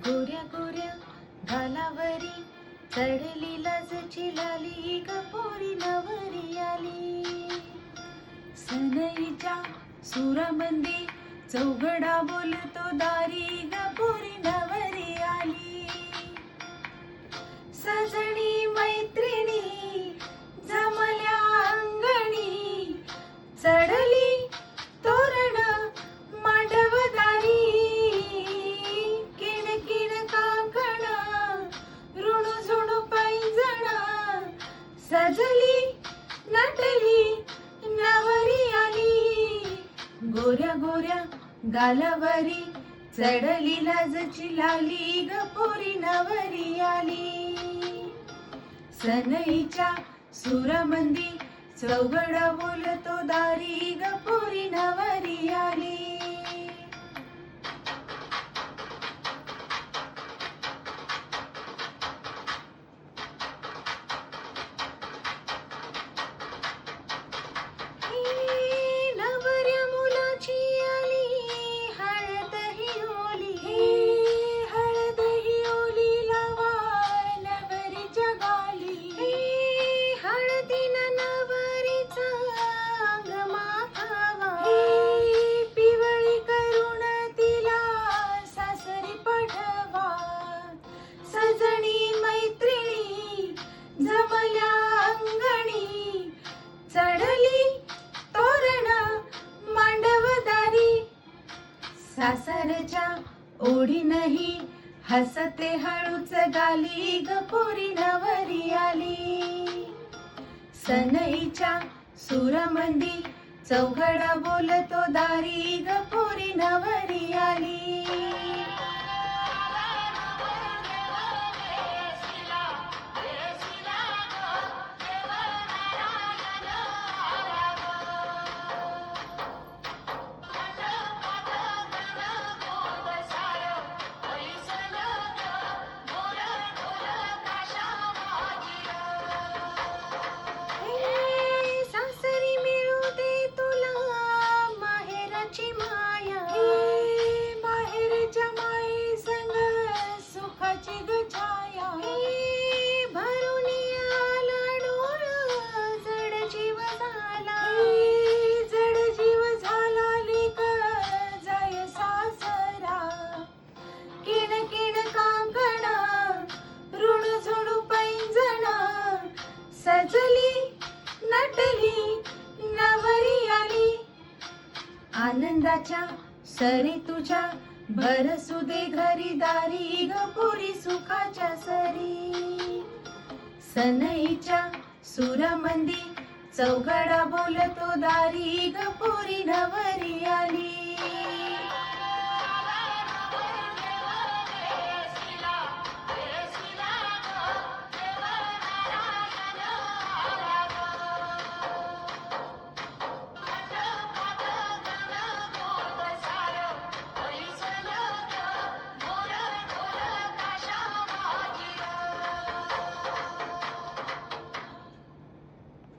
गोऱ्या गोऱ्या गालावरी चढली लाजची लाली ग पोरी नवरी आली. सनईच्या सुरामंदी चौघडा बोलतो दारी ग पोरी नवरी आली. सजणी मैत्रिणी जमल्या अंगणी चढली तोरण मांडवदारी. किण किण काकण ऋणू झुणू पैंजण सजली नटली नवरी आली. गोऱ्या गोऱ्या गालावरी चढली लाजची लाली ग पोरी नवरी आली. सनईच्या सुरामंदी चौघडा बोलतो दारी ग पोरी नवरी आली. नवऱ्या मुलाची आली हळद ही ओली. हळद ही ओली लावा नवरीच्या गाली. हळदीनं नवरीचा अंग माथावा. पिवळी करून तिला सासरी पाठवा. सजणी मैत्रिणी जमल्या अंगणी चढली तोरण मांडवदारी. सासरच्या ओढीनही हसते हळूच गाली ग पोरी नवरी आली. सनईच्या सुरामंदी चौघडा बोलतो दारी ग पोरी नवरी आली. सासरी मिळू दे तुला माहेरची माया. माहेरच्या माई संग सुखाची ग छाया. भरून आला डोळ जड जीव झाला. जड जीव झाला लेक जाय सासरा. किण किण कांकण ऋण झुणू पैंजण सजली नटली नवरी आली. आनंदाच्या सरी तुझ्या बरसू दे घरी दारी ग पोरी सुखाच्या सरी. सनईच्या सुरामंदी चौघडा बोलतो दारी ग पोरी नवरी आली.